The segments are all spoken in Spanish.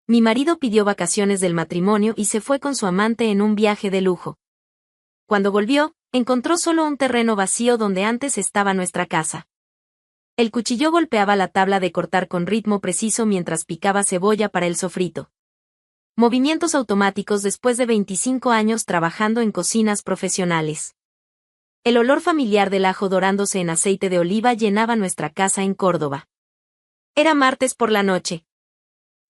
Mi marido pidió vacaciones del matrimonio y se fue con su amante en un viaje de lujo. Cuando volvió, encontró solo un terreno vacío donde antes estaba nuestra casa. El cuchillo golpeaba la tabla de cortar con ritmo preciso mientras picaba cebolla para el sofrito. Movimientos automáticos después de 25 años trabajando en cocinas profesionales. El olor familiar del ajo dorándose en aceite de oliva llenaba nuestra casa en Córdoba. Era martes por la noche.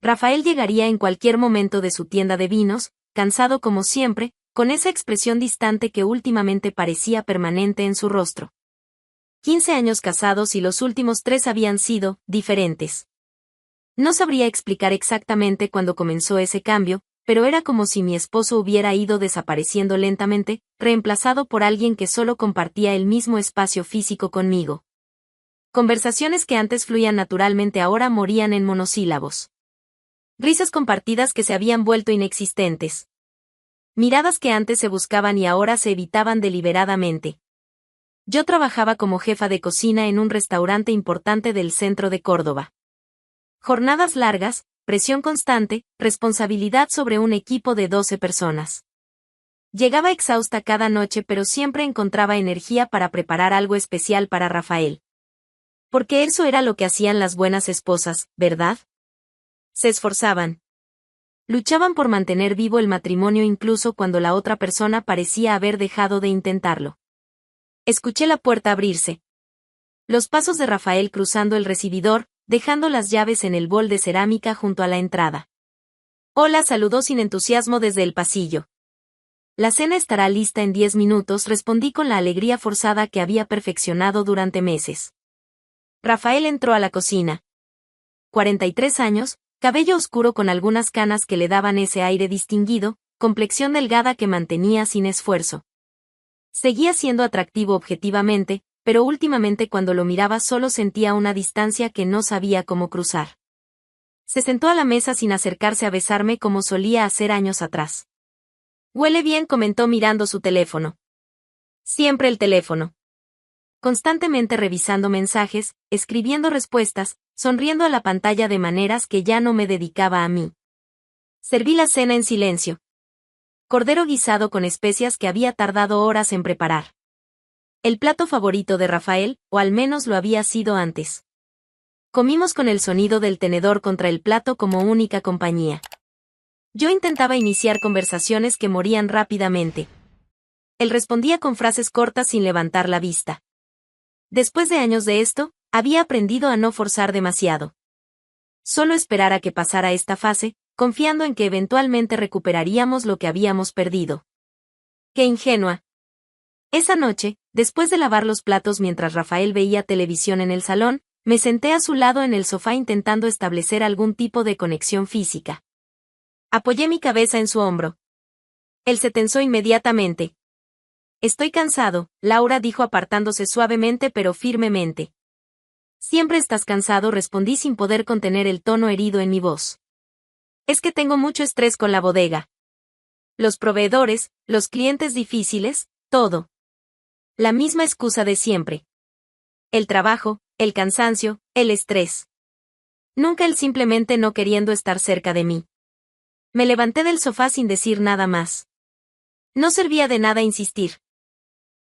Rafael llegaría en cualquier momento de su tienda de vinos, cansado como siempre, con esa expresión distante que últimamente parecía permanente en su rostro. 15 años casados y los últimos 3 habían sido diferentes. No sabría explicar exactamente cuándo comenzó ese cambio, pero era como si mi esposo hubiera ido desapareciendo lentamente, reemplazado por alguien que solo compartía el mismo espacio físico conmigo. Conversaciones que antes fluían naturalmente ahora morían en monosílabos. Risas compartidas que se habían vuelto inexistentes. Miradas que antes se buscaban y ahora se evitaban deliberadamente. Yo trabajaba como jefa de cocina en un restaurante importante del centro de Córdoba. Jornadas largas, presión constante, responsabilidad sobre un equipo de 12 personas. Llegaba exhausta cada noche pero siempre encontraba energía para preparar algo especial para Rafael. Porque eso era lo que hacían las buenas esposas, ¿verdad? Se esforzaban. Luchaban por mantener vivo el matrimonio incluso cuando la otra persona parecía haber dejado de intentarlo. Escuché la puerta abrirse. Los pasos de Rafael cruzando el recibidor, dejando las llaves en el bol de cerámica junto a la entrada. Hola, saludó sin entusiasmo desde el pasillo. La cena estará lista en 10 minutos, respondí con la alegría forzada que había perfeccionado durante meses. Rafael entró a la cocina. 43 años, cabello oscuro con algunas canas que le daban ese aire distinguido, complexión delgada que mantenía sin esfuerzo. Seguía siendo atractivo objetivamente, pero últimamente cuando lo miraba solo sentía una distancia que no sabía cómo cruzar. Se sentó a la mesa sin acercarse a besarme como solía hacer años atrás. Huele bien, comentó mirando su teléfono. Siempre el teléfono. Constantemente revisando mensajes, escribiendo respuestas, sonriendo a la pantalla de maneras que ya no me dedicaba a mí. Serví la cena en silencio. Cordero guisado con especias que había tardado horas en preparar. El plato favorito de Rafael, o al menos lo había sido antes. Comimos con el sonido del tenedor contra el plato como única compañía. Yo intentaba iniciar conversaciones que morían rápidamente. Él respondía con frases cortas sin levantar la vista. Después de años de esto, había aprendido a no forzar demasiado. Solo esperar a que pasara esta fase, confiando en que eventualmente recuperaríamos lo que habíamos perdido. ¡Qué ingenua! Esa noche, después de lavar los platos mientras Rafael veía televisión en el salón, me senté a su lado en el sofá intentando establecer algún tipo de conexión física. Apoyé mi cabeza en su hombro. Él se tensó inmediatamente. Estoy cansado, Laura dijo apartándose suavemente pero firmemente. Siempre estás cansado, respondí sin poder contener el tono herido en mi voz. Es que tengo mucho estrés con la bodega. Los proveedores, los clientes difíciles, todo. La misma excusa de siempre. El trabajo, el cansancio, el estrés. Nunca él simplemente no queriendo estar cerca de mí. Me levanté del sofá sin decir nada más. No servía de nada insistir.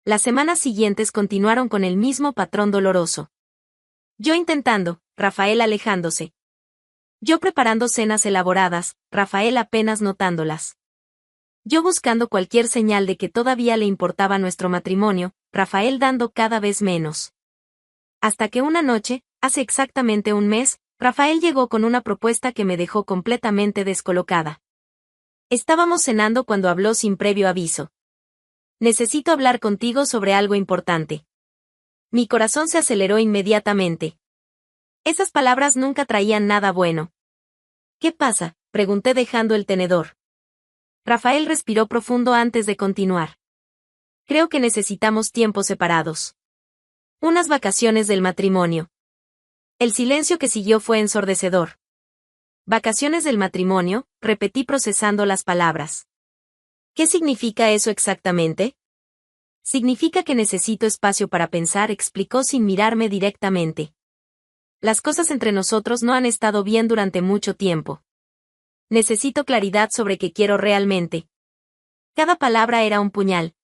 Las semanas siguientes continuaron con el mismo patrón doloroso. Yo intentando, Rafael alejándose. Yo preparando cenas elaboradas, Rafael apenas notándolas. Yo buscando cualquier señal de que todavía le importaba nuestro matrimonio, Rafael dando cada vez menos. Hasta que una noche, hace exactamente un mes, Rafael llegó con una propuesta que me dejó completamente descolocada. Estábamos cenando cuando habló sin previo aviso. Necesito hablar contigo sobre algo importante. Mi corazón se aceleró inmediatamente. Esas palabras nunca traían nada bueno. ¿Qué pasa?, pregunté dejando el tenedor. Rafael respiró profundo antes de continuar. Creo que necesitamos tiempos separados. Unas vacaciones del matrimonio. El silencio que siguió fue ensordecedor. Vacaciones del matrimonio, repetí procesando las palabras. ¿Qué significa eso exactamente? Significa que necesito espacio para pensar, explicó sin mirarme directamente. Las cosas entre nosotros no han estado bien durante mucho tiempo. Necesito claridad sobre qué quiero realmente. Cada palabra era un puñal.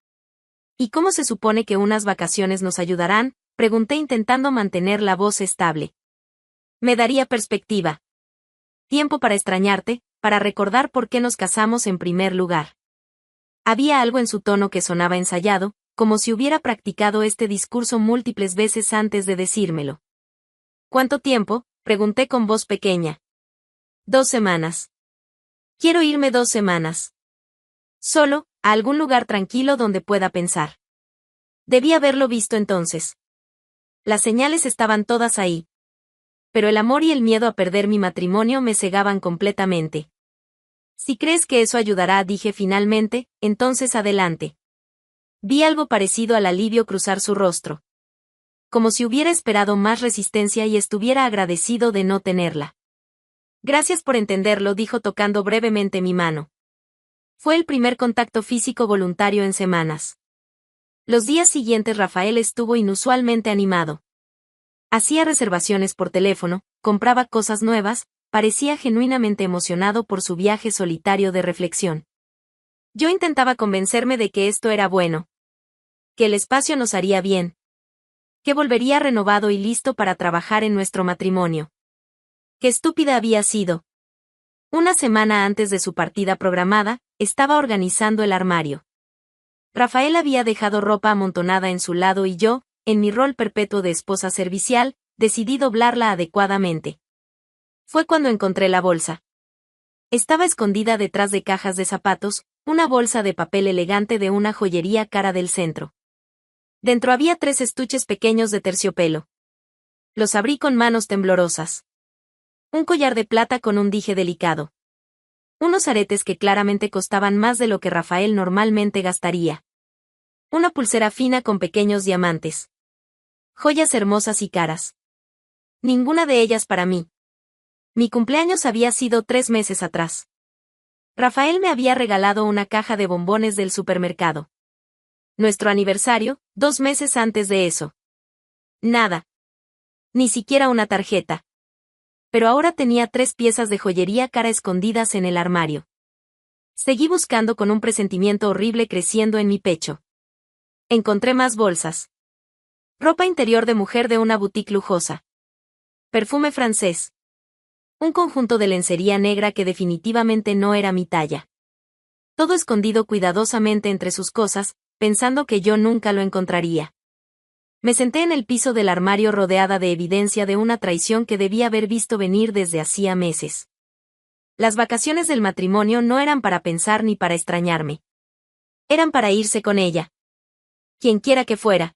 ¿Y cómo se supone que unas vacaciones nos ayudarán?, pregunté intentando mantener la voz estable. Me daría perspectiva. Tiempo para extrañarte, para recordar por qué nos casamos en primer lugar. Había algo en su tono que sonaba ensayado, como si hubiera practicado este discurso múltiples veces antes de decírmelo. ¿Cuánto tiempo?, pregunté con voz pequeña. 2 semanas. Quiero irme 2 semanas. Solo, a algún lugar tranquilo donde pueda pensar. Debí haberlo visto entonces. Las señales estaban todas ahí. Pero el amor y el miedo a perder mi matrimonio me cegaban completamente. Si crees que eso ayudará, dije finalmente, entonces adelante. Vi algo parecido al alivio cruzar su rostro. Como si hubiera esperado más resistencia y estuviera agradecido de no tenerla. Gracias por entenderlo, dijo tocando brevemente mi mano. Fue el primer contacto físico voluntario en semanas. Los días siguientes Rafael estuvo inusualmente animado. Hacía reservaciones por teléfono, compraba cosas nuevas, parecía genuinamente emocionado por su viaje solitario de reflexión. Yo intentaba convencerme de que esto era bueno. Que el espacio nos haría bien. Que volvería renovado y listo para trabajar en nuestro matrimonio. Qué estúpida había sido. Una semana antes de su partida programada, estaba organizando el armario. Rafael había dejado ropa amontonada en su lado y yo, en mi rol perpetuo de esposa servicial, decidí doblarla adecuadamente. Fue cuando encontré la bolsa. Estaba escondida detrás de cajas de zapatos, una bolsa de papel elegante de una joyería cara del centro. Dentro había 3 estuches pequeños de terciopelo. Los abrí con manos temblorosas. Un collar de plata con un dije delicado. Unos aretes que claramente costaban más de lo que Rafael normalmente gastaría. Una pulsera fina con pequeños diamantes. Joyas hermosas y caras. Ninguna de ellas para mí. Mi cumpleaños había sido 3 meses atrás. Rafael me había regalado una caja de bombones del supermercado. Nuestro aniversario, 2 meses antes de eso. Nada. Ni siquiera una tarjeta. Pero ahora tenía 3 piezas de joyería cara escondidas en el armario. Seguí buscando con un presentimiento horrible creciendo en mi pecho. Encontré más bolsas. Ropa interior de mujer de una boutique lujosa. Perfume francés. Un conjunto de lencería negra que definitivamente no era mi talla. Todo escondido cuidadosamente entre sus cosas, pensando que yo nunca lo encontraría. Me senté en el piso del armario rodeada de evidencia de una traición que debía haber visto venir desde hacía meses. Las vacaciones del matrimonio no eran para pensar ni para extrañarme. Eran para irse con ella. Quienquiera que fuera.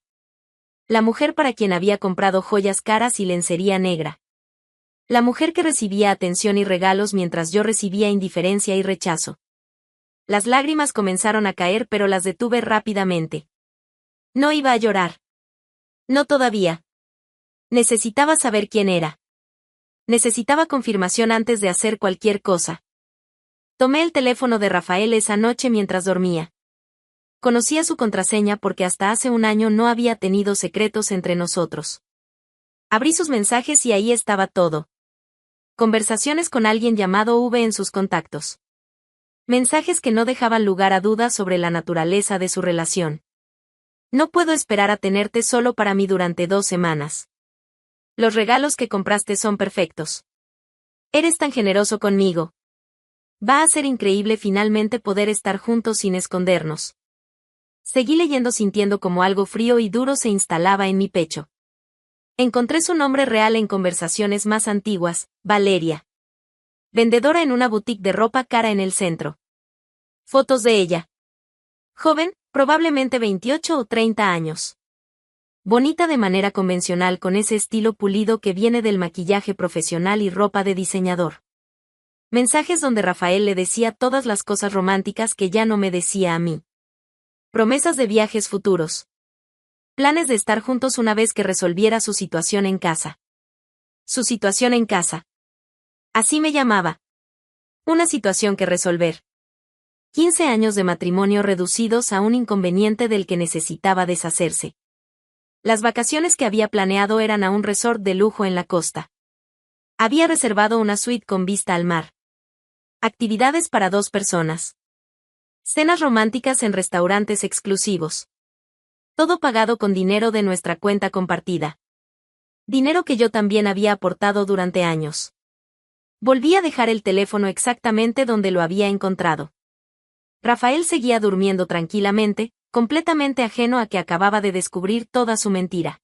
La mujer para quien había comprado joyas caras y lencería negra. La mujer que recibía atención y regalos mientras yo recibía indiferencia y rechazo. Las lágrimas comenzaron a caer, pero las detuve rápidamente. No iba a llorar. No todavía. Necesitaba saber quién era. Necesitaba confirmación antes de hacer cualquier cosa. Tomé el teléfono de Rafael esa noche mientras dormía. Conocía su contraseña porque hasta hace un año no había tenido secretos entre nosotros. Abrí sus mensajes y ahí estaba todo. Conversaciones con alguien llamado V en sus contactos. Mensajes que no dejaban lugar a dudas sobre la naturaleza de su relación. No puedo esperar a tenerte solo para mí durante 2 semanas. Los regalos que compraste son perfectos. Eres tan generoso conmigo. Va a ser increíble finalmente poder estar juntos sin escondernos. Seguí leyendo sintiendo como algo frío y duro se instalaba en mi pecho. Encontré su nombre real en conversaciones más antiguas, Valeria. Vendedora en una boutique de ropa cara en el centro. Fotos de ella. Joven, probablemente 28 o 30 años. Bonita de manera convencional con ese estilo pulido que viene del maquillaje profesional y ropa de diseñador. Mensajes donde Rafael le decía todas las cosas románticas que ya no me decía a mí. Promesas de viajes futuros. Planes de estar juntos una vez que resolviera su situación en casa. Su situación en casa. Así me llamaba. Una situación que resolver. 15 años de matrimonio reducidos a un inconveniente del que necesitaba deshacerse. Las vacaciones que había planeado eran a un resort de lujo en la costa. Había reservado una suite con vista al mar. Actividades para 2 personas. Cenas románticas en restaurantes exclusivos. Todo pagado con dinero de nuestra cuenta compartida. Dinero que yo también había aportado durante años. Volví a dejar el teléfono exactamente donde lo había encontrado. Rafael seguía durmiendo tranquilamente, completamente ajeno a que acababa de descubrir toda su mentira.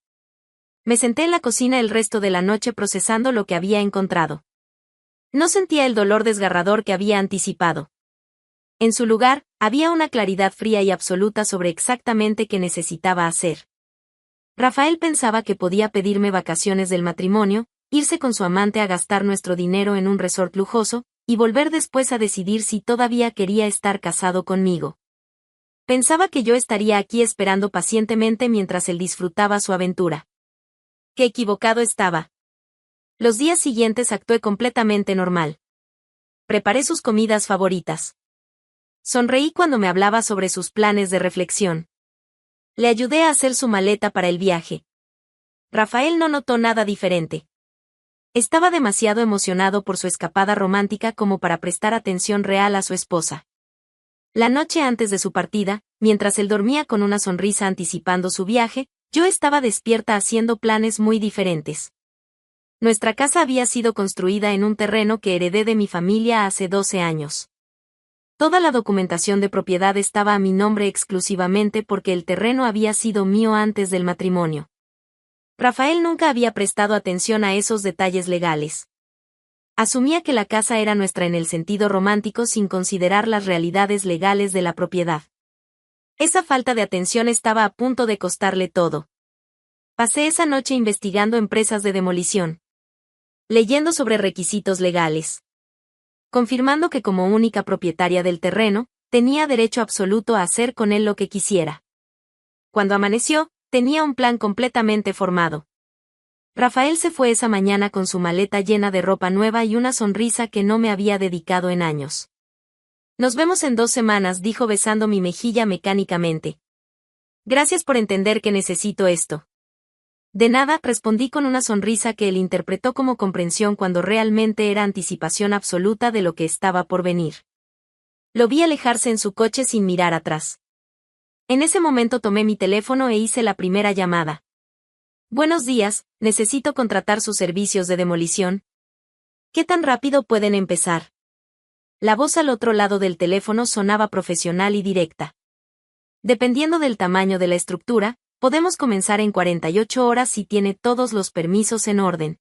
Me senté en la cocina el resto de la noche procesando lo que había encontrado. No sentía el dolor desgarrador que había anticipado. En su lugar, había una claridad fría y absoluta sobre exactamente qué necesitaba hacer. Rafael pensaba que podía pedirme vacaciones del matrimonio, irse con su amante a gastar nuestro dinero en un resort lujoso, y volver después a decidir si todavía quería estar casado conmigo. Pensaba que yo estaría aquí esperando pacientemente mientras él disfrutaba su aventura. Qué equivocado estaba. Los días siguientes actué completamente normal. Preparé sus comidas favoritas. Sonreí cuando me hablaba sobre sus planes de reflexión. Le ayudé a hacer su maleta para el viaje. Rafael no notó nada diferente. Estaba demasiado emocionado por su escapada romántica como para prestar atención real a su esposa. La noche antes de su partida, mientras él dormía con una sonrisa anticipando su viaje, yo estaba despierta haciendo planes muy diferentes. Nuestra casa había sido construida en un terreno que heredé de mi familia hace 12 años. Toda la documentación de propiedad estaba a mi nombre exclusivamente porque el terreno había sido mío antes del matrimonio. Rafael nunca había prestado atención a esos detalles legales. Asumía que la casa era nuestra en el sentido romántico sin considerar las realidades legales de la propiedad. Esa falta de atención estaba a punto de costarle todo. Pasé esa noche investigando empresas de demolición. Leyendo sobre requisitos legales. Confirmando que como única propietaria del terreno, tenía derecho absoluto a hacer con él lo que quisiera. Cuando amaneció, tenía un plan completamente formado. Rafael se fue esa mañana con su maleta llena de ropa nueva y una sonrisa que no me había dedicado en años. Nos vemos en 2 semanas, dijo besando mi mejilla mecánicamente. Gracias por entender que necesito esto. De nada, respondí con una sonrisa que él interpretó como comprensión cuando realmente era anticipación absoluta de lo que estaba por venir. Lo vi alejarse en su coche sin mirar atrás. En ese momento tomé mi teléfono e hice la primera llamada. Buenos días, necesito contratar sus servicios de demolición. ¿Qué tan rápido pueden empezar? La voz al otro lado del teléfono sonaba profesional y directa. Dependiendo del tamaño de la estructura, podemos comenzar en 48 horas si tiene todos los permisos en orden.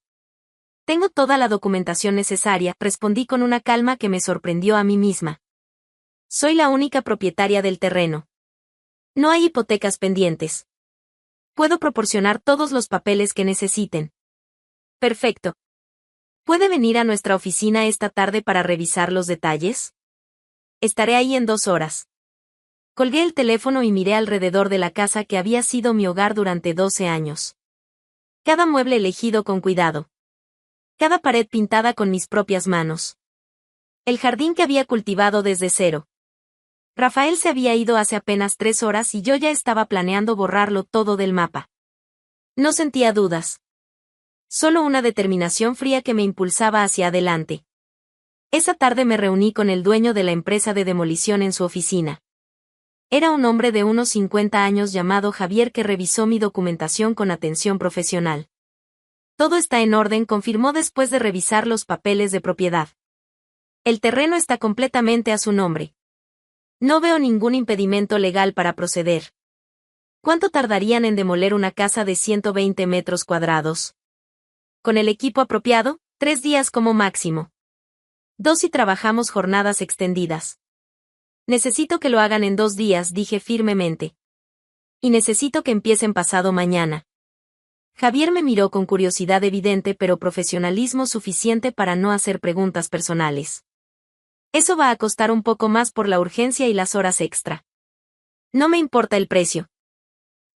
Tengo toda la documentación necesaria, respondí con una calma que me sorprendió a mí misma. Soy la única propietaria del terreno. No hay hipotecas pendientes. Puedo proporcionar todos los papeles que necesiten. Perfecto. ¿Puede venir a nuestra oficina esta tarde para revisar los detalles? Estaré ahí en 2 horas. Colgué el teléfono y miré alrededor de la casa que había sido mi hogar durante 12 años. Cada mueble elegido con cuidado. Cada pared pintada con mis propias manos. El jardín que había cultivado desde cero. Rafael se había ido hace apenas 3 horas y yo ya estaba planeando borrarlo todo del mapa. No sentía dudas. Solo una determinación fría que me impulsaba hacia adelante. Esa tarde me reuní con el dueño de la empresa de demolición en su oficina. Era un hombre de unos 50 años llamado Javier que revisó mi documentación con atención profesional. Todo está en orden, confirmó después de revisar los papeles de propiedad. El terreno está completamente a su nombre. No veo ningún impedimento legal para proceder. ¿Cuánto tardarían en demoler una casa de 120 metros cuadrados? Con el equipo apropiado, 3 días como máximo. 2 si trabajamos jornadas extendidas. Necesito que lo hagan en 2 días, dije firmemente. Y necesito que empiecen pasado mañana. Javier me miró con curiosidad evidente pero profesionalismo suficiente para no hacer preguntas personales. Eso va a costar un poco más por la urgencia y las horas extra. No me importa el precio.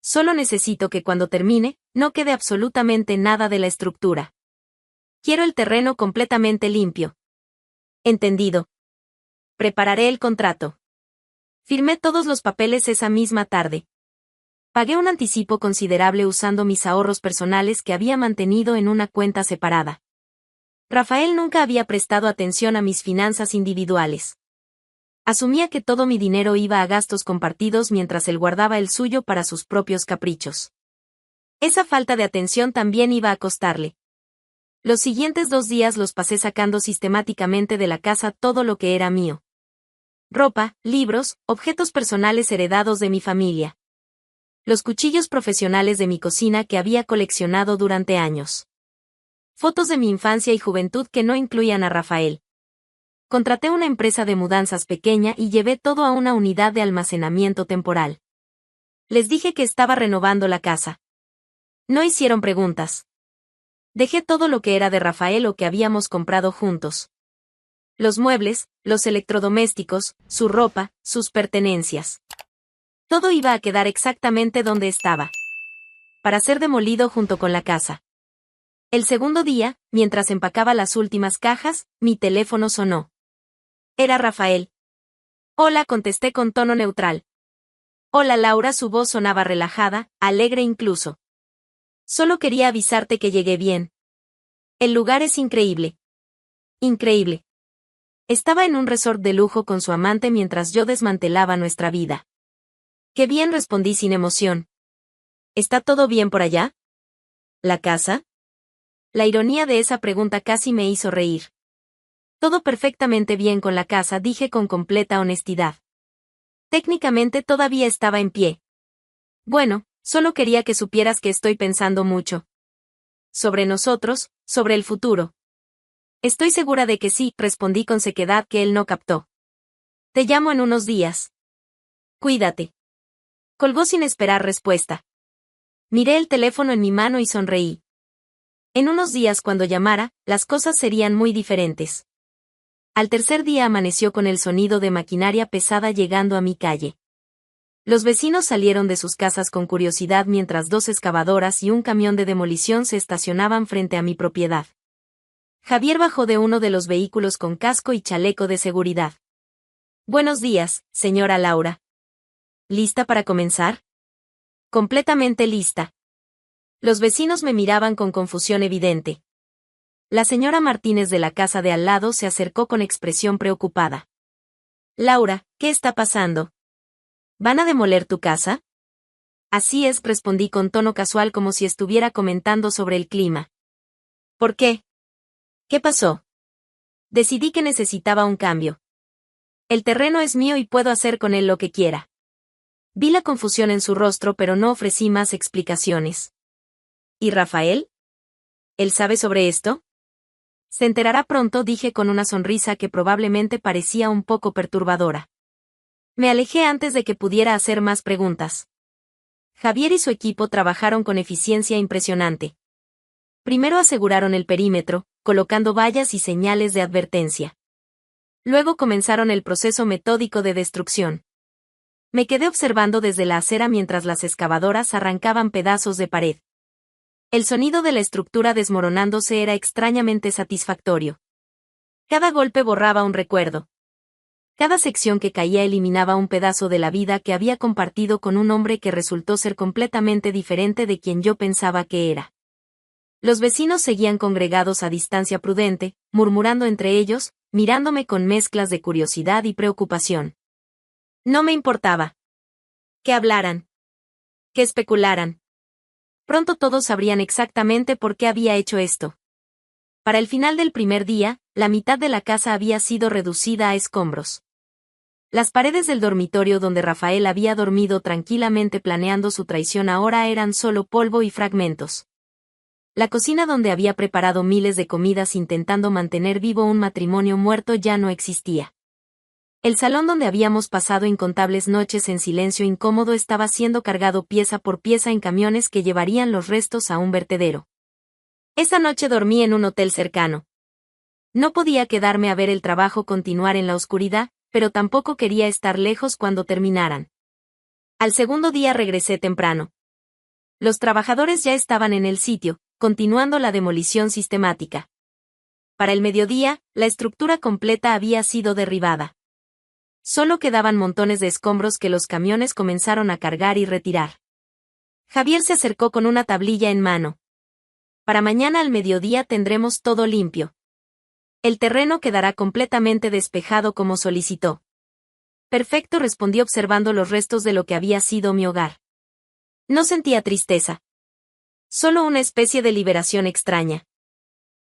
Solo necesito que cuando termine, no quede absolutamente nada de la estructura. Quiero el terreno completamente limpio. Entendido. Prepararé el contrato. Firmé todos los papeles esa misma tarde. Pagué un anticipo considerable usando mis ahorros personales que había mantenido en una cuenta separada. Rafael nunca había prestado atención a mis finanzas individuales. Asumía que todo mi dinero iba a gastos compartidos mientras él guardaba el suyo para sus propios caprichos. Esa falta de atención también iba a costarle. Los siguientes 2 días los pasé sacando sistemáticamente de la casa todo lo que era mío. Ropa, libros, objetos personales heredados de mi familia. Los cuchillos profesionales de mi cocina que había coleccionado durante años. Fotos de mi infancia y juventud que no incluían a Rafael. Contraté una empresa de mudanzas pequeña y llevé todo a una unidad de almacenamiento temporal. Les dije que estaba renovando la casa. No hicieron preguntas. Dejé todo lo que era de Rafael o que habíamos comprado juntos. Los muebles, los electrodomésticos, su ropa, sus pertenencias. Todo iba a quedar exactamente donde estaba. Para ser demolido junto con la casa. El segundo día, mientras empacaba las últimas cajas, mi teléfono sonó. Era Rafael. Hola, contesté con tono neutral. Hola, Laura, su voz sonaba relajada, alegre incluso. Solo quería avisarte que llegué bien. El lugar es increíble. Increíble. Estaba en un resort de lujo con su amante mientras yo desmantelaba nuestra vida. Qué bien, respondí sin emoción. ¿Está todo bien por allá? ¿La casa? La ironía de esa pregunta casi me hizo reír. Todo perfectamente bien con la casa, dije con completa honestidad. Técnicamente todavía estaba en pie. Bueno, solo quería que supieras que estoy pensando mucho. Sobre nosotros, sobre el futuro. Estoy segura de que sí, respondí con sequedad que él no captó. Te llamo en unos días. Cuídate. Colgó sin esperar respuesta. Miré el teléfono en mi mano y sonreí. En unos días, cuando llamara, las cosas serían muy diferentes. Al tercer día amaneció con el sonido de maquinaria pesada llegando a mi calle. Los vecinos salieron de sus casas con curiosidad mientras 2 excavadoras y un camión de demolición se estacionaban frente a mi propiedad. Javier bajó de uno de los vehículos con casco y chaleco de seguridad. Buenos días, señora Laura. ¿Lista para comenzar? Completamente lista. Los vecinos me miraban con confusión evidente. La señora Martínez de la casa de al lado se acercó con expresión preocupada. Laura, ¿qué está pasando? ¿Van a demoler tu casa? Así es, respondí con tono casual como si estuviera comentando sobre el clima. ¿Por qué? ¿Qué pasó? Decidí que necesitaba un cambio. El terreno es mío y puedo hacer con él lo que quiera. Vi la confusión en su rostro, pero no ofrecí más explicaciones. ¿Y Rafael? ¿Él sabe sobre esto? Se enterará pronto, dije con una sonrisa que probablemente parecía un poco perturbadora. Me alejé antes de que pudiera hacer más preguntas. Javier y su equipo trabajaron con eficiencia impresionante. Primero aseguraron el perímetro, colocando vallas y señales de advertencia. Luego comenzaron el proceso metódico de destrucción. Me quedé observando desde la acera mientras las excavadoras arrancaban pedazos de pared. El sonido de la estructura desmoronándose era extrañamente satisfactorio. Cada golpe borraba un recuerdo. Cada sección que caía eliminaba un pedazo de la vida que había compartido con un hombre que resultó ser completamente diferente de quien yo pensaba que era. Los vecinos seguían congregados a distancia prudente, murmurando entre ellos, mirándome con mezclas de curiosidad y preocupación. No me importaba. Que hablaran. Que especularan. Pronto todos sabrían exactamente por qué había hecho esto. Para el final del primer día, la mitad de la casa había sido reducida a escombros. Las paredes del dormitorio donde Rafael había dormido tranquilamente planeando su traición ahora eran solo polvo y fragmentos. La cocina donde había preparado miles de comidas intentando mantener vivo un matrimonio muerto ya no existía. El salón donde habíamos pasado incontables noches en silencio incómodo estaba siendo cargado pieza por pieza en camiones que llevarían los restos a un vertedero. Esa noche dormí en un hotel cercano. No podía quedarme a ver el trabajo continuar en la oscuridad, pero tampoco quería estar lejos cuando terminaran. Al segundo día regresé temprano. Los trabajadores ya estaban en el sitio, continuando la demolición sistemática. Para el mediodía, la estructura completa había sido derribada. Solo quedaban montones de escombros que los camiones comenzaron a cargar y retirar. Javier se acercó con una tablilla en mano. Para mañana al mediodía tendremos todo limpio. El terreno quedará completamente despejado como solicitó. Perfecto, respondí observando los restos de lo que había sido mi hogar. No sentía tristeza. Solo una especie de liberación extraña.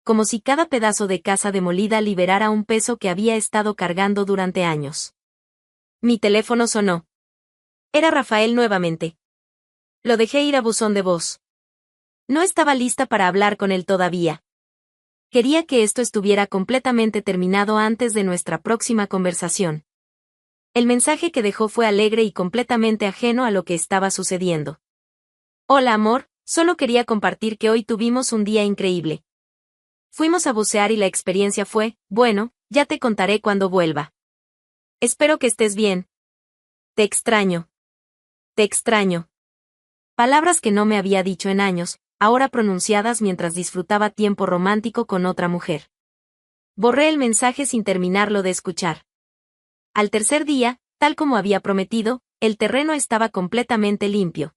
Como si cada pedazo de casa demolida liberara un peso que había estado cargando durante años. Mi teléfono sonó. Era Rafael nuevamente. Lo dejé ir a buzón de voz. No estaba lista para hablar con él todavía. Quería que esto estuviera completamente terminado antes de nuestra próxima conversación. El mensaje que dejó fue alegre y completamente ajeno a lo que estaba sucediendo. Hola amor, solo quería compartir que hoy tuvimos un día increíble. Fuimos a bucear y la experiencia fue, bueno, ya te contaré cuando vuelva. Espero que estés bien. Te extraño. Te extraño. Palabras que no me había dicho en años, ahora pronunciadas mientras disfrutaba tiempo romántico con otra mujer. Borré el mensaje sin terminarlo de escuchar. Al tercer día, tal como había prometido, el terreno estaba completamente limpio.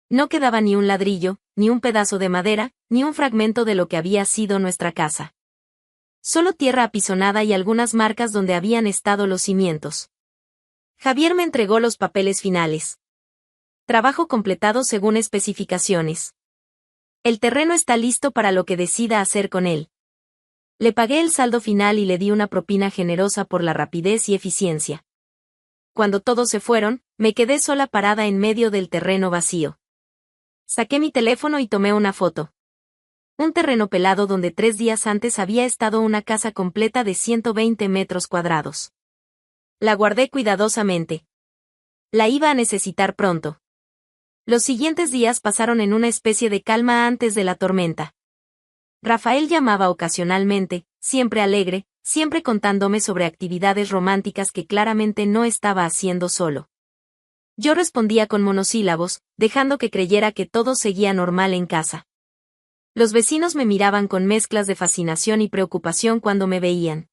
No quedaba ni un ladrillo, ni un pedazo de madera, ni un fragmento de lo que había sido nuestra casa. Solo tierra apisonada y algunas marcas donde habían estado los cimientos. Javier me entregó los papeles finales. Trabajo completado según especificaciones. El terreno está listo para lo que decida hacer con él. Le pagué el saldo final y le di una propina generosa por la rapidez y eficiencia. Cuando todos se fueron, me quedé sola parada en medio del terreno vacío. Saqué mi teléfono y tomé una foto. Un terreno pelado donde 3 días antes había estado una casa completa de 120 metros cuadrados. La guardé cuidadosamente. La iba a necesitar pronto. Los siguientes días pasaron en una especie de calma antes de la tormenta. Rafael llamaba ocasionalmente, siempre alegre, siempre contándome sobre actividades románticas que claramente no estaba haciendo solo. Yo respondía con monosílabos, dejando que creyera que todo seguía normal en casa. Los vecinos me miraban con mezclas de fascinación y preocupación cuando me veían.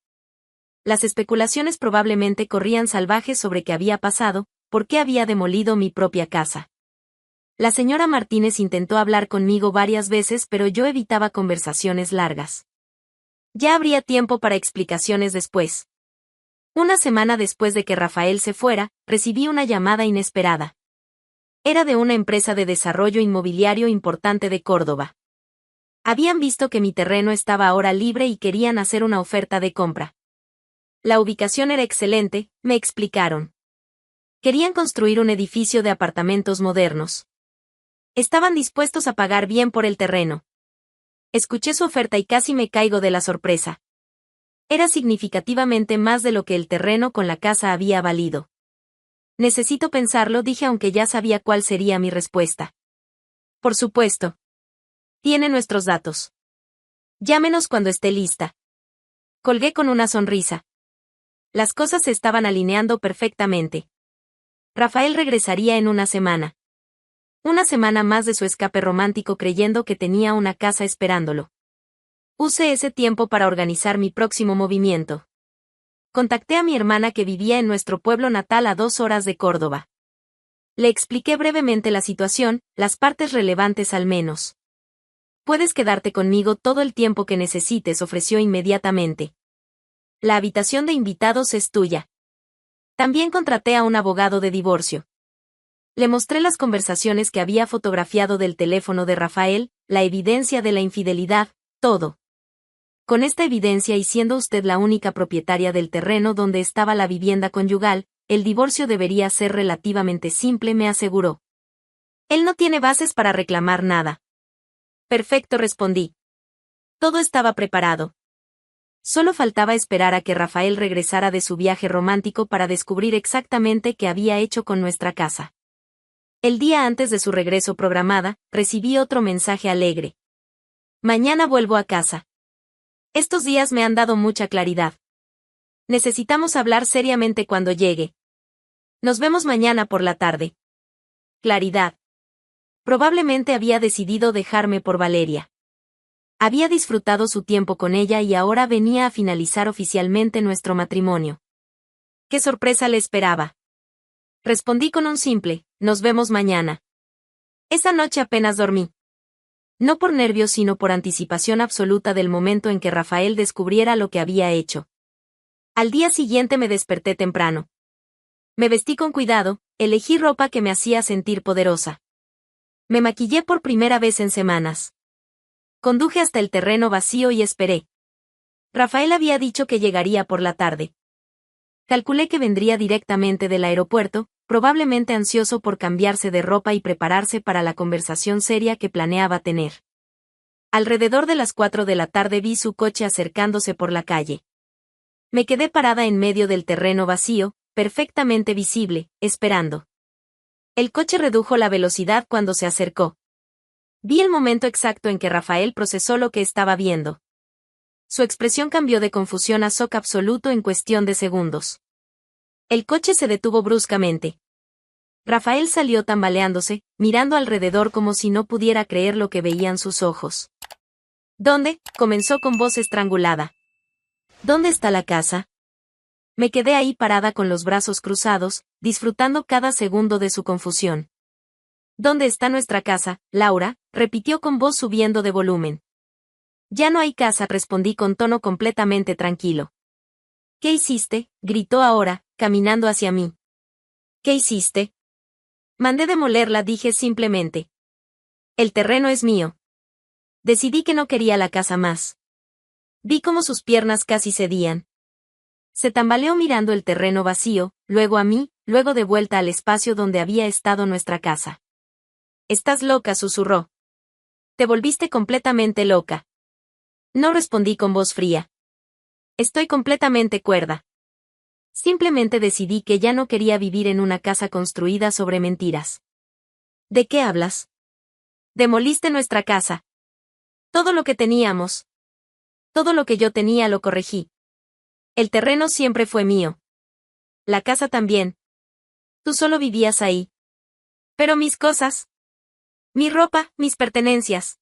Las especulaciones probablemente corrían salvajes sobre qué había pasado, por qué había demolido mi propia casa. La señora Martínez intentó hablar conmigo varias veces, pero yo evitaba conversaciones largas. Ya habría tiempo para explicaciones después. Una semana después de que Rafael se fuera, recibí una llamada inesperada. Era de una empresa de desarrollo inmobiliario importante de Córdoba. Habían visto que mi terreno estaba ahora libre y querían hacer una oferta de compra. La ubicación era excelente, me explicaron. Querían construir un edificio de apartamentos modernos. Estaban dispuestos a pagar bien por el terreno. Escuché su oferta y casi me caigo de la sorpresa. Era significativamente más de lo que el terreno con la casa había valido. Necesito pensarlo, dije, aunque ya sabía cuál sería mi respuesta. Por supuesto. Tiene nuestros datos. Llámenos cuando esté lista. Colgué con una sonrisa. Las cosas se estaban alineando perfectamente. Rafael regresaría en una semana. Una semana más de su escape romántico creyendo que tenía una casa esperándolo. Usé ese tiempo para organizar mi próximo movimiento. Contacté a mi hermana que vivía en nuestro pueblo natal a 2 horas de Córdoba. Le expliqué brevemente la situación, las partes relevantes al menos. Puedes quedarte conmigo todo el tiempo que necesites, ofreció inmediatamente. La habitación de invitados es tuya. También contraté a un abogado de divorcio. Le mostré las conversaciones que había fotografiado del teléfono de Rafael, la evidencia de la infidelidad, todo. Con esta evidencia y siendo usted la única propietaria del terreno donde estaba la vivienda conyugal, el divorcio debería ser relativamente simple, me aseguró. Él no tiene bases para reclamar nada. Perfecto, respondí. Todo estaba preparado. Solo faltaba esperar a que Rafael regresara de su viaje romántico para descubrir exactamente qué había hecho con nuestra casa. El día antes de su regreso programada, recibí otro mensaje alegre. Mañana vuelvo a casa. Estos días me han dado mucha claridad. Necesitamos hablar seriamente cuando llegue. Nos vemos mañana por la tarde. Claridad. Probablemente había decidido dejarme por Valeria. Había disfrutado su tiempo con ella y ahora venía a finalizar oficialmente nuestro matrimonio. ¿Qué sorpresa le esperaba? Respondí con un simple, nos vemos mañana. Esa noche apenas dormí. No por nervios sino por anticipación absoluta del momento en que Rafael descubriera lo que había hecho. Al día siguiente me desperté temprano. Me vestí con cuidado, elegí ropa que me hacía sentir poderosa. Me maquillé por primera vez en semanas. Conduje hasta el terreno vacío y esperé. Rafael había dicho que llegaría por la tarde. Calculé que vendría directamente del aeropuerto, probablemente ansioso por cambiarse de ropa y prepararse para la conversación seria que planeaba tener. Alrededor de las 4 de la tarde vi su coche acercándose por la calle. Me quedé parada en medio del terreno vacío, perfectamente visible, esperando. El coche redujo la velocidad cuando se acercó. Vi el momento exacto en que Rafael procesó lo que estaba viendo. Su expresión cambió de confusión a shock absoluto en cuestión de segundos. El coche se detuvo bruscamente. Rafael salió tambaleándose, mirando alrededor como si no pudiera creer lo que veían sus ojos. ¿Dónde? Comenzó con voz estrangulada. ¿Dónde está la casa? Me quedé ahí parada con los brazos cruzados, disfrutando cada segundo de su confusión. ¿Dónde está nuestra casa, Laura?, repitió con voz subiendo de volumen. Ya no hay casa, respondí con tono completamente tranquilo. ¿Qué hiciste?, gritó ahora, caminando hacia mí. ¿Qué hiciste? Mandé demolerla, dije simplemente. El terreno es mío. Decidí que no quería la casa más. Vi cómo sus piernas casi cedían. Se tambaleó mirando el terreno vacío, luego a mí, luego de vuelta al espacio donde había estado nuestra casa. «Estás loca», susurró. «Te volviste completamente loca». No, respondí con voz fría. Estoy completamente cuerda. Simplemente decidí que ya no quería vivir en una casa construida sobre mentiras. ¿De qué hablas? Demoliste nuestra casa. Todo lo que teníamos. Todo lo que yo tenía lo corregí. El terreno siempre fue mío. La casa también. Tú solo vivías ahí. Pero mis cosas. Mi ropa, mis pertenencias.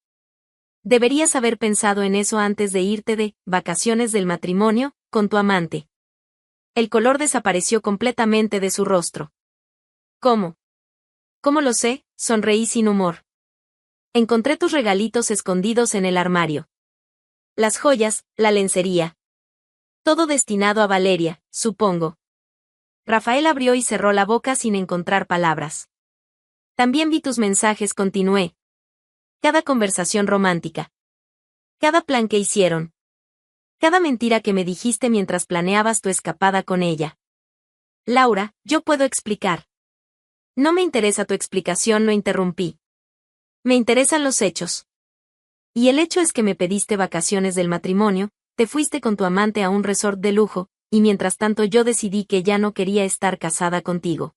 Deberías haber pensado en eso antes de irte de vacaciones del matrimonio con tu amante. El color desapareció completamente de su rostro. ¿Cómo? ¿Cómo lo sé?, sonreí sin humor. Encontré tus regalitos escondidos en el armario. Las joyas, la lencería. Todo destinado a Valeria, supongo. Rafael abrió y cerró la boca sin encontrar palabras. También vi tus mensajes, continué. Cada conversación romántica. Cada plan que hicieron. Cada mentira que me dijiste mientras planeabas tu escapada con ella. Laura, yo puedo explicar. No me interesa tu explicación, lo interrumpí. Me interesan los hechos. Y el hecho es que me pediste vacaciones del matrimonio, te fuiste con tu amante a un resort de lujo, y mientras tanto yo decidí que ya no quería estar casada contigo.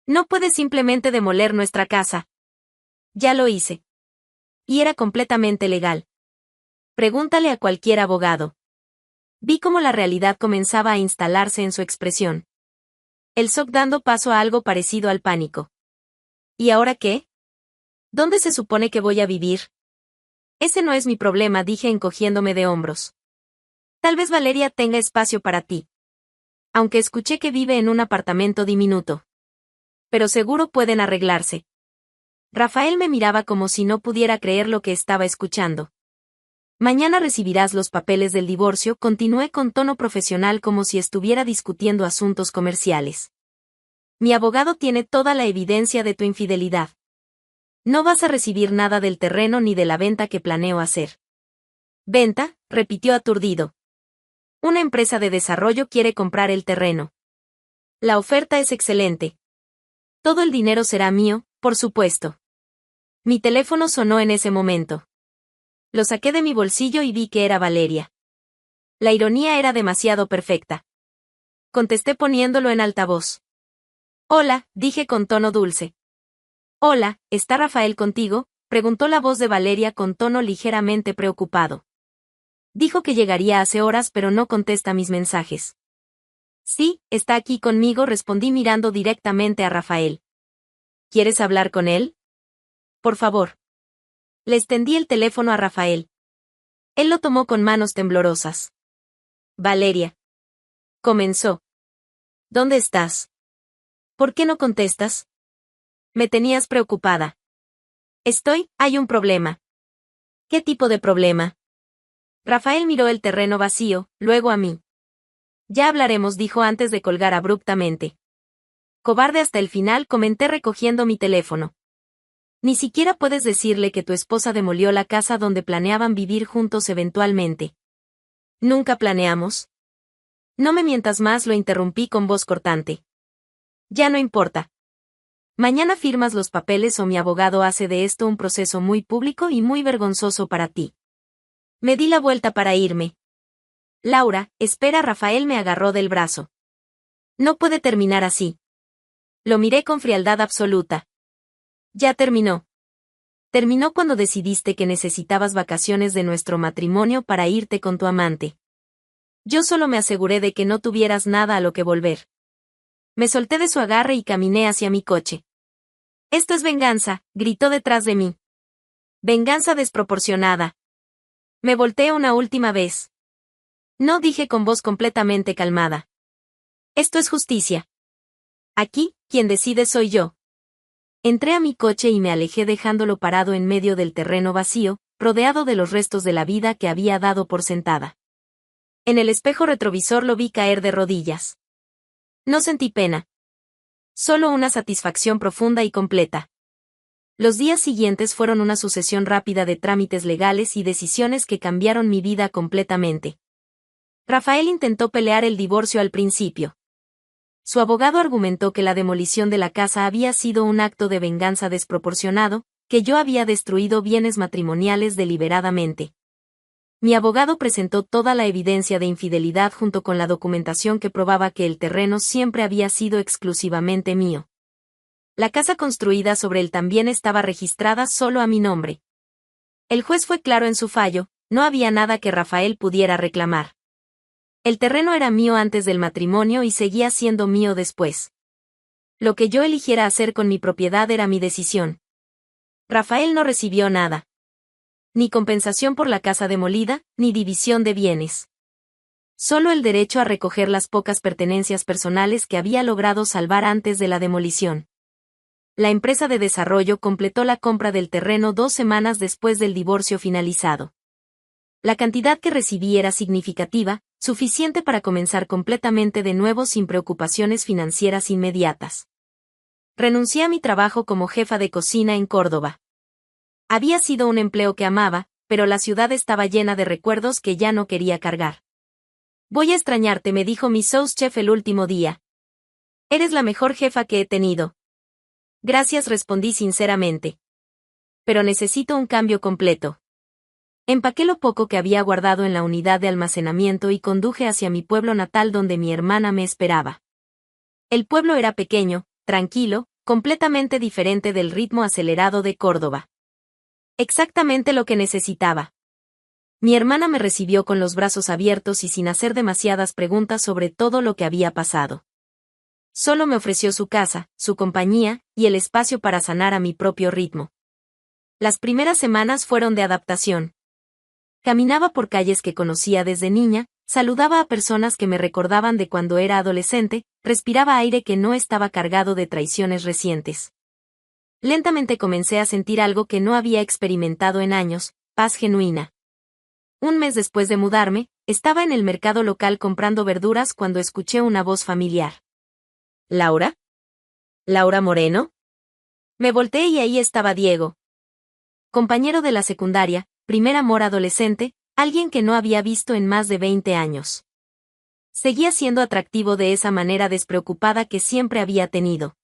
No puedes simplemente demoler nuestra casa. Ya lo hice. Y era completamente legal. Pregúntale a cualquier abogado. Vi cómo la realidad comenzaba a instalarse en su expresión. El shock dando paso a algo parecido al pánico. ¿Y ahora qué? ¿Dónde se supone que voy a vivir? Ese no es mi problema, dije encogiéndome de hombros. Tal vez Valeria tenga espacio para ti. Aunque escuché que vive en un apartamento diminuto. Pero seguro pueden arreglarse. Rafael me miraba como si no pudiera creer lo que estaba escuchando. Mañana recibirás los papeles del divorcio, continué con tono profesional como si estuviera discutiendo asuntos comerciales. Mi abogado tiene toda la evidencia de tu infidelidad. No vas a recibir nada del terreno ni de la venta que planeo hacer. ¿Venta?, repitió aturdido. Una empresa de desarrollo quiere comprar el terreno. La oferta es excelente. Todo el dinero será mío, por supuesto. Mi teléfono sonó en ese momento. Lo saqué de mi bolsillo y vi que era Valeria. La ironía era demasiado perfecta. Contesté poniéndolo en altavoz. Hola, dije con tono dulce. Hola, ¿está Rafael contigo?, preguntó la voz de Valeria con tono ligeramente preocupado. Dijo que llegaría hace horas pero no contesta mis mensajes. Sí, está aquí conmigo, respondí mirando directamente a Rafael. ¿Quieres hablar con él? Por favor. Le extendí el teléfono a Rafael. Él lo tomó con manos temblorosas. Valeria. Comenzó. ¿Dónde estás? ¿Por qué no contestas? Me tenías preocupada. Hay un problema. ¿Qué tipo de problema? Rafael miró el terreno vacío, luego a mí. Ya hablaremos, dijo antes de colgar abruptamente. Cobarde hasta el final, comenté recogiendo mi teléfono. Ni siquiera puedes decirle que tu esposa demolió la casa donde planeaban vivir juntos eventualmente. ¿Nunca planeamos? No me mientas más, lo interrumpí con voz cortante. Ya no importa. Mañana firmas los papeles o mi abogado hace de esto un proceso muy público y muy vergonzoso para ti. Me di la vuelta para irme. Laura, espera, Rafael me agarró del brazo. No puede terminar así. Lo miré con frialdad absoluta. Ya terminó. Terminó cuando decidiste que necesitabas vacaciones de nuestro matrimonio para irte con tu amante. Yo solo me aseguré de que no tuvieras nada a lo que volver. Me solté de su agarre y caminé hacia mi coche. Esto es venganza, gritó detrás de mí. Venganza desproporcionada. Me volteé una última vez. No, dije con voz completamente calmada. Esto es justicia. Aquí, quien decide soy yo. Entré a mi coche y me alejé dejándolo parado en medio del terreno vacío, rodeado de los restos de la vida que había dado por sentada. En el espejo retrovisor lo vi caer de rodillas. No sentí pena. Solo una satisfacción profunda y completa. Los días siguientes fueron una sucesión rápida de trámites legales y decisiones que cambiaron mi vida completamente. Rafael intentó pelear el divorcio al principio. Su abogado argumentó que la demolición de la casa había sido un acto de venganza desproporcionado, que yo había destruido bienes matrimoniales deliberadamente. Mi abogado presentó toda la evidencia de infidelidad junto con la documentación que probaba que el terreno siempre había sido exclusivamente mío. La casa construida sobre él también estaba registrada solo a mi nombre. El juez fue claro en su fallo, no había nada que Rafael pudiera reclamar. El terreno era mío antes del matrimonio y seguía siendo mío después. Lo que yo eligiera hacer con mi propiedad era mi decisión. Rafael no recibió nada. Ni compensación por la casa demolida, ni división de bienes. Solo el derecho a recoger las pocas pertenencias personales que había logrado salvar antes de la demolición. La empresa de desarrollo completó la compra del terreno 2 semanas después del divorcio finalizado. La cantidad que recibí era significativa, suficiente para comenzar completamente de nuevo sin preocupaciones financieras inmediatas. Renuncié a mi trabajo como jefa de cocina en Córdoba. Había sido un empleo que amaba, pero la ciudad estaba llena de recuerdos que ya no quería cargar. Voy a extrañarte, me dijo mi sous chef el último día. Eres la mejor jefa que he tenido. Gracias, respondí sinceramente. Pero necesito un cambio completo. Empaqué lo poco que había guardado en la unidad de almacenamiento y conduje hacia mi pueblo natal donde mi hermana me esperaba. El pueblo era pequeño, tranquilo, completamente diferente del ritmo acelerado de Córdoba. Exactamente lo que necesitaba. Mi hermana me recibió con los brazos abiertos y sin hacer demasiadas preguntas sobre todo lo que había pasado. Solo me ofreció su casa, su compañía, y el espacio para sanar a mi propio ritmo. Las primeras semanas fueron de adaptación. Caminaba por calles que conocía desde niña, saludaba a personas que me recordaban de cuando era adolescente, respiraba aire que no estaba cargado de traiciones recientes. Lentamente comencé a sentir algo que no había experimentado en años, paz genuina. Un mes después de mudarme, estaba en el mercado local comprando verduras cuando escuché una voz familiar. ¿Laura? ¿Laura Moreno? Me volteé y ahí estaba Diego. Compañero de la secundaria, primer amor adolescente, alguien que no había visto en más de 20 años. Seguía siendo atractivo de esa manera despreocupada que siempre había tenido.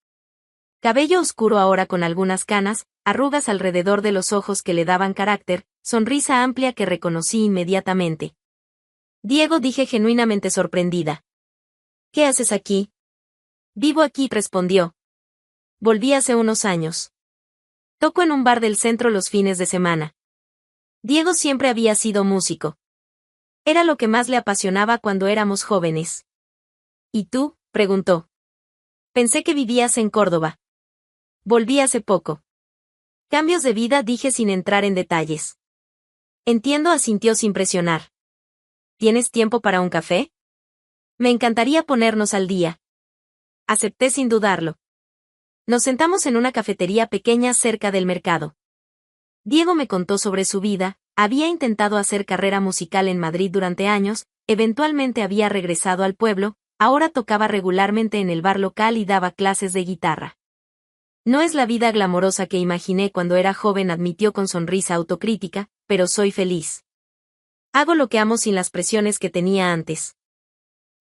Cabello oscuro ahora con algunas canas, arrugas alrededor de los ojos que le daban carácter, sonrisa amplia que reconocí inmediatamente. Diego, dije genuinamente sorprendida. ¿Qué haces aquí? Vivo aquí, respondió. Volví hace unos años. Toco en un bar del centro los fines de semana. Diego siempre había sido músico. Era lo que más le apasionaba cuando éramos jóvenes. ¿Y tú?, preguntó. Pensé que vivías en Córdoba. Volví hace poco. Cambios de vida, dije sin entrar en detalles. Entiendo, asintió sin presionar. ¿Tienes tiempo para un café? Me encantaría ponernos al día. Acepté sin dudarlo. Nos sentamos en una cafetería pequeña cerca del mercado. Diego me contó sobre su vida, Había intentado hacer carrera musical en Madrid durante años, eventualmente había regresado al pueblo, ahora tocaba regularmente en el bar local y daba clases de guitarra. No es la vida glamorosa que imaginé cuando era joven, admitió con sonrisa autocrítica, pero soy feliz. Hago lo que amo sin las presiones que tenía antes.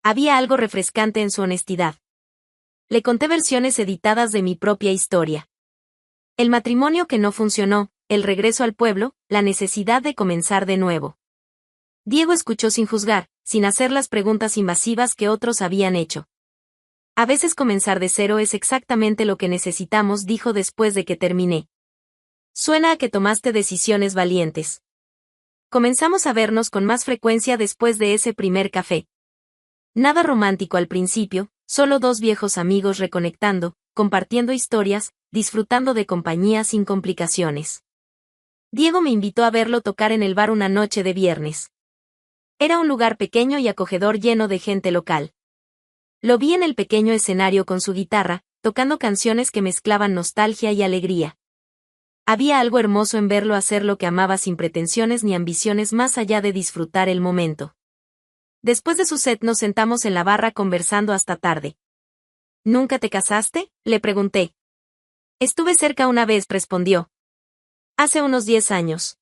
Había algo refrescante en su honestidad. Le conté versiones editadas de mi propia historia. El matrimonio que no funcionó, el regreso al pueblo, la necesidad de comenzar de nuevo. Diego escuchó sin juzgar, sin hacer las preguntas invasivas que otros habían hecho. A veces comenzar de cero es exactamente lo que necesitamos, dijo después de que terminé. Suena a que tomaste decisiones valientes. Comenzamos a vernos con más frecuencia después de ese primer café. Nada romántico al principio, solo dos viejos amigos reconectando, compartiendo historias, disfrutando de compañía sin complicaciones. Diego me invitó a verlo tocar en el bar una noche de viernes. Era un lugar pequeño y acogedor lleno de gente local. Lo vi en el pequeño escenario con su guitarra, tocando canciones que mezclaban nostalgia y alegría. Había algo hermoso en verlo hacer lo que amaba sin pretensiones ni ambiciones más allá de disfrutar el momento. Después de su set nos sentamos en la barra conversando hasta tarde. ¿Nunca te casaste?, le pregunté. Estuve cerca una vez, respondió. Hace unos 10 años.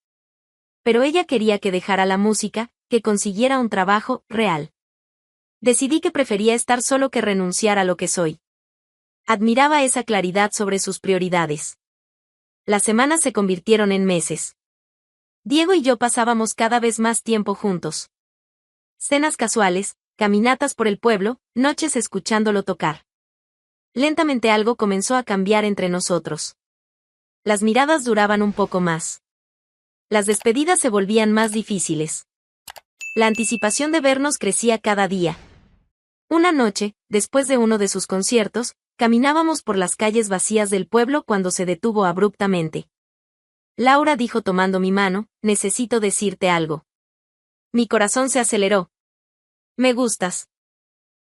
Pero ella quería que dejara la música, que consiguiera un trabajo real. Decidí que prefería estar solo que renunciar a lo que soy. Admiraba esa claridad sobre sus prioridades. Las semanas se convirtieron en meses. Diego y yo pasábamos cada vez más tiempo juntos. Cenas casuales, caminatas por el pueblo, noches escuchándolo tocar. Lentamente algo comenzó a cambiar entre nosotros. Las miradas duraban un poco más. Las despedidas se volvían más difíciles. La anticipación de vernos crecía cada día. Una noche, después de uno de sus conciertos, caminábamos por las calles vacías del pueblo cuando se detuvo abruptamente. Laura, dijo tomando mi mano, necesito decirte algo. Mi corazón se aceleró. Me gustas.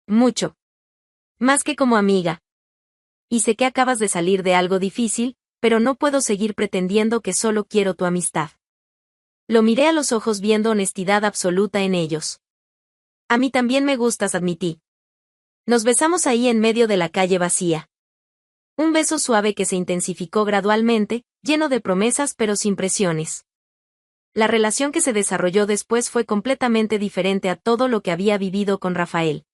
Mucho. Más que como amiga. Y sé que acabas de salir de algo difícil, pero no puedo seguir pretendiendo que solo quiero tu amistad. Lo miré a los ojos viendo honestidad absoluta en ellos. A mí también me gustas, admití. Nos besamos ahí en medio de la calle vacía. Un beso suave que se intensificó gradualmente, lleno de promesas pero sin presiones. La relación que se desarrolló después fue completamente diferente a todo lo que había vivido con Rafael.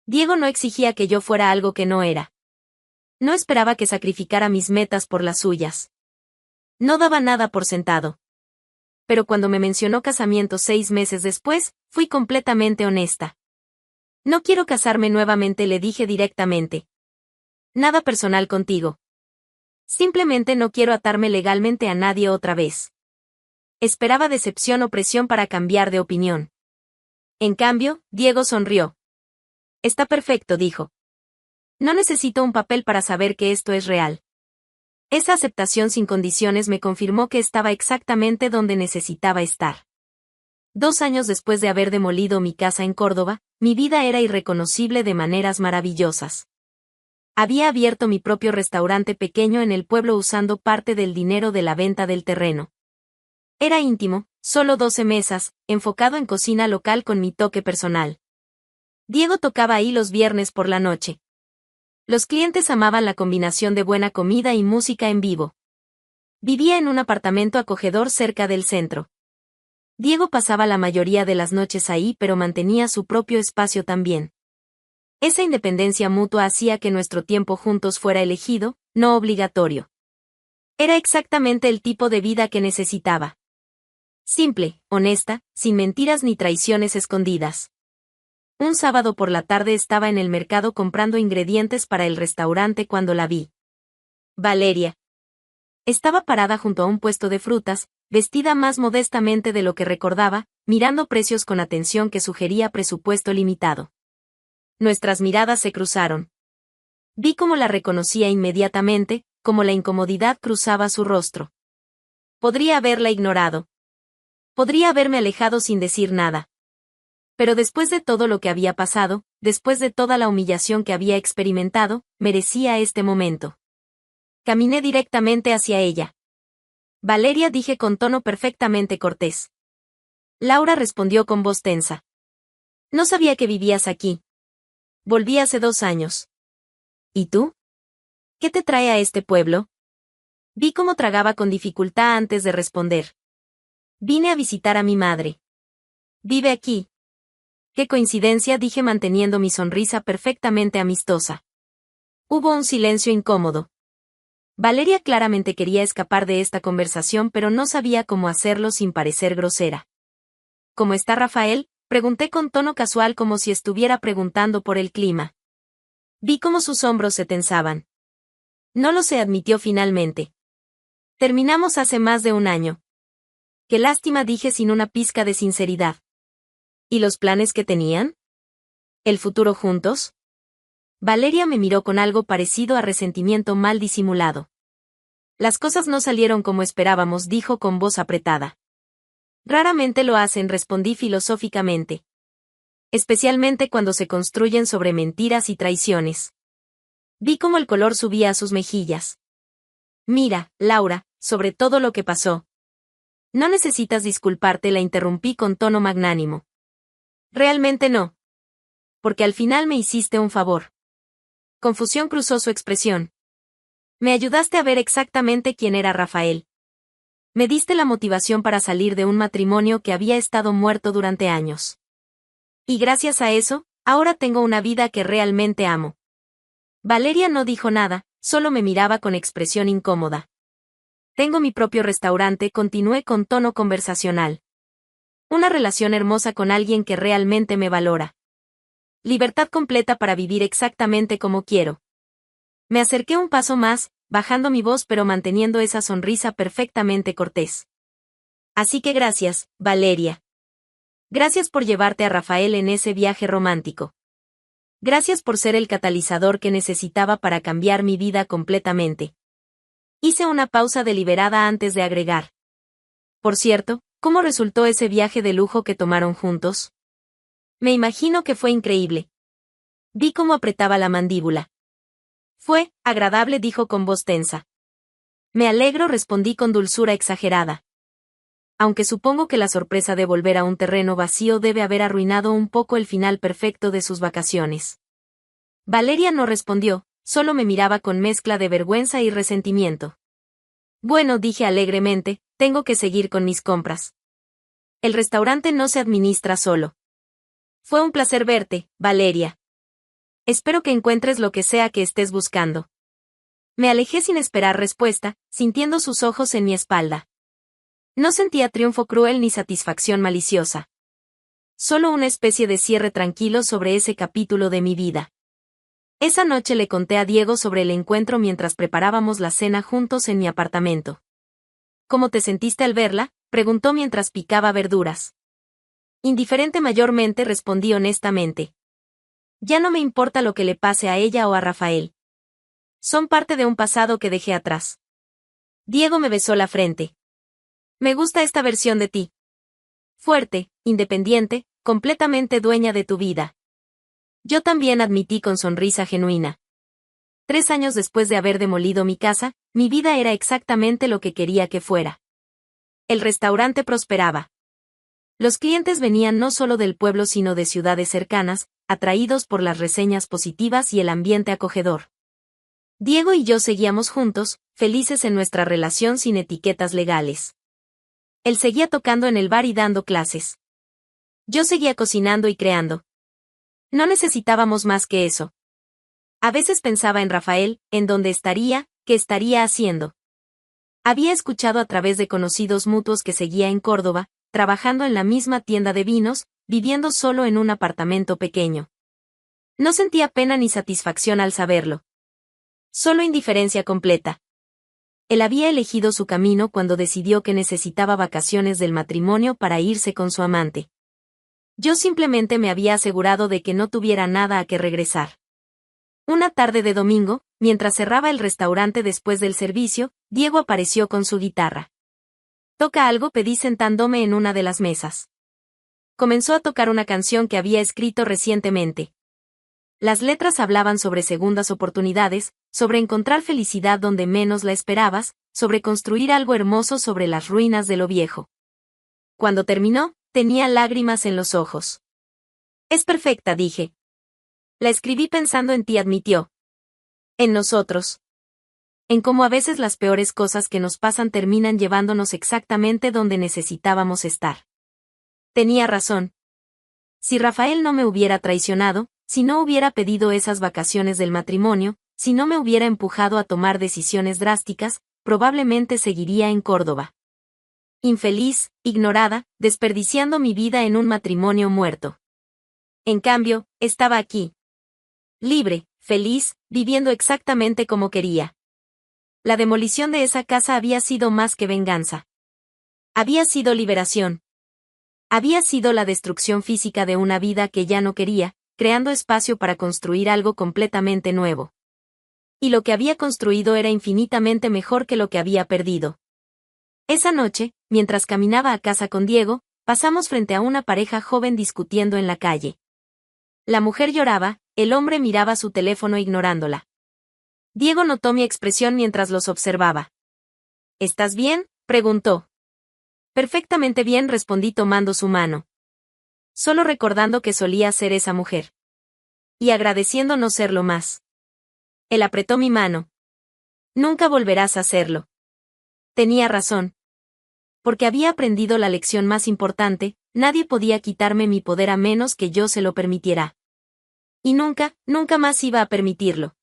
Diego no exigía que yo fuera algo que no era. No esperaba que sacrificara mis metas por las suyas. No daba nada por sentado. Pero cuando me mencionó casamiento 6 meses después, fui completamente honesta. No quiero casarme nuevamente, le dije directamente. Nada personal contigo. Simplemente no quiero atarme legalmente a nadie otra vez. Esperaba decepción o presión para cambiar de opinión. En cambio, Diego sonrió. Está perfecto, dijo. No necesito un papel para saber que esto es real. Esa aceptación sin condiciones me confirmó que estaba exactamente donde necesitaba estar. 2 años después de haber demolido mi casa en Córdoba, mi vida era irreconocible de maneras maravillosas. Había abierto mi propio restaurante pequeño en el pueblo usando parte del dinero de la venta del terreno. Era íntimo, solo 12 mesas, enfocado en cocina local con mi toque personal. Diego tocaba ahí los viernes por la noche. Los clientes amaban la combinación de buena comida y música en vivo. Vivía en un apartamento acogedor cerca del centro. Diego pasaba la mayoría de las noches ahí, pero mantenía su propio espacio también. Esa independencia mutua hacía que nuestro tiempo juntos fuera elegido, no obligatorio. Era exactamente el tipo de vida que necesitaba. Simple, honesta, sin mentiras ni traiciones escondidas. Un sábado por la tarde estaba en el mercado comprando ingredientes para el restaurante cuando la vi. Valeria. Estaba parada junto a un puesto de frutas, vestida más modestamente de lo que recordaba, mirando precios con atención que sugería presupuesto limitado. Nuestras miradas se cruzaron. Vi cómo la reconocía inmediatamente, cómo la incomodidad cruzaba su rostro. Podría haberla ignorado. Podría haberme alejado sin decir nada. Pero después de todo lo que había pasado, después de toda la humillación que había experimentado, merecía este momento. Caminé directamente hacia ella. Valeria, dije con tono perfectamente cortés. Laura respondió con voz tensa. No sabía que vivías aquí. Volví hace 2 años. ¿Y tú? ¿Qué te trae a este pueblo? Vi cómo tragaba con dificultad antes de responder. Vine a visitar a mi madre. Vive aquí. Qué coincidencia, dije manteniendo mi sonrisa perfectamente amistosa. Hubo un silencio incómodo. Valeria claramente quería escapar de esta conversación, pero no sabía cómo hacerlo sin parecer grosera. ¿Cómo está Rafael?, pregunté con tono casual como si estuviera preguntando por el clima. Vi cómo sus hombros se tensaban. No lo sé, admitió finalmente. Terminamos hace más de 1 año. Qué lástima, dije sin una pizca de sinceridad. ¿Y los planes que tenían? ¿El futuro juntos? Valeria me miró con algo parecido a resentimiento mal disimulado. Las cosas no salieron como esperábamos, dijo con voz apretada. Raramente lo hacen, respondí filosóficamente. Especialmente cuando se construyen sobre mentiras y traiciones. Vi cómo el color subía a sus mejillas. Mira, Laura, sobre todo lo que pasó. No necesitas disculparte, la interrumpí con tono magnánimo. Realmente no. Porque al final me hiciste un favor. Confusión cruzó su expresión. Me ayudaste a ver exactamente quién era Rafael. Me diste la motivación para salir de un matrimonio que había estado muerto durante años. Y gracias a eso, ahora tengo una vida que realmente amo. Valeria no dijo nada, solo me miraba con expresión incómoda. Tengo mi propio restaurante, continué con tono conversacional. Una relación hermosa con alguien que realmente me valora. Libertad completa para vivir exactamente como quiero. Me acerqué un paso más, bajando mi voz pero manteniendo esa sonrisa perfectamente cortés. Así que gracias, Valeria. Gracias por llevarte a Rafael en ese viaje romántico. Gracias por ser el catalizador que necesitaba para cambiar mi vida completamente. Hice una pausa deliberada antes de agregar. Por cierto, ¿cómo resultó ese viaje de lujo que tomaron juntos? Me imagino que fue increíble. Vi cómo apretaba la mandíbula. Fue agradable, dijo con voz tensa. Me alegro, respondí con dulzura exagerada. Aunque supongo que la sorpresa de volver a un terreno vacío debe haber arruinado un poco el final perfecto de sus vacaciones. Valeria no respondió, solo me miraba con mezcla de vergüenza y resentimiento. Bueno, dije alegremente, tengo que seguir con mis compras. El restaurante no se administra solo. Fue un placer verte, Valeria. Espero que encuentres lo que sea que estés buscando. Me alejé sin esperar respuesta, sintiendo sus ojos en mi espalda. No sentía triunfo cruel ni satisfacción maliciosa. Solo una especie de cierre tranquilo sobre ese capítulo de mi vida. Esa noche le conté a Diego sobre el encuentro mientras preparábamos la cena juntos en mi apartamento. ¿Cómo te sentiste al verla?, preguntó mientras picaba verduras. Indiferente, mayormente, respondí honestamente. Ya no me importa lo que le pase a ella o a Rafael. Son parte de un pasado que dejé atrás. Diego me besó la frente. Me gusta esta versión de ti. Fuerte, independiente, completamente dueña de tu vida. Yo también, admití con sonrisa genuina. 3 años después de haber demolido mi casa, mi vida era exactamente lo que quería que fuera. El restaurante prosperaba. Los clientes venían no solo del pueblo sino de ciudades cercanas, atraídos por las reseñas positivas y el ambiente acogedor. Diego y yo seguíamos juntos, felices en nuestra relación sin etiquetas legales. Él seguía tocando en el bar y dando clases. Yo seguía cocinando y creando. No necesitábamos más que eso. A veces pensaba en Rafael, en dónde estaría, qué estaría haciendo. Había escuchado a través de conocidos mutuos que seguía en Córdoba, trabajando en la misma tienda de vinos, viviendo solo en un apartamento pequeño. No sentía pena ni satisfacción al saberlo. Solo indiferencia completa. Él había elegido su camino cuando decidió que necesitaba vacaciones del matrimonio para irse con su amante. Yo simplemente me había asegurado de que no tuviera nada a que regresar. Una tarde de domingo, mientras cerraba el restaurante después del servicio, Diego apareció con su guitarra. «¿Toca algo?», pedí sentándome en una de las mesas. Comenzó a tocar una canción que había escrito recientemente. Las letras hablaban sobre segundas oportunidades, sobre encontrar felicidad donde menos la esperabas, sobre construir algo hermoso sobre las ruinas de lo viejo. Cuando terminó, tenía lágrimas en los ojos. Es perfecta, dije. La escribí pensando en ti, admitió. En nosotros. En cómo a veces las peores cosas que nos pasan terminan llevándonos exactamente donde necesitábamos estar. Tenía razón. Si Rafael no me hubiera traicionado, si no hubiera pedido esas vacaciones del matrimonio, si no me hubiera empujado a tomar decisiones drásticas, probablemente seguiría en Córdoba. Infeliz, ignorada, desperdiciando mi vida en un matrimonio muerto. En cambio, estaba aquí. Libre, feliz, viviendo exactamente como quería. La demolición de esa casa había sido más que venganza. Había sido liberación. Había sido la destrucción física de una vida que ya no quería, creando espacio para construir algo completamente nuevo. Y lo que había construido era infinitamente mejor que lo que había perdido. Esa noche, mientras caminaba a casa con Diego, pasamos frente a una pareja joven discutiendo en la calle. La mujer lloraba, el hombre miraba su teléfono ignorándola. Diego notó mi expresión mientras los observaba. ¿Estás bien?, preguntó. Perfectamente bien, respondí tomando su mano. Solo recordando que solía ser esa mujer. Y agradeciendo no serlo más. Él apretó mi mano. Nunca volverás a hacerlo. Tenía razón. Porque había aprendido la lección más importante, nadie podía quitarme mi poder a menos que yo se lo permitiera. Y nunca, nunca más iba a permitirlo.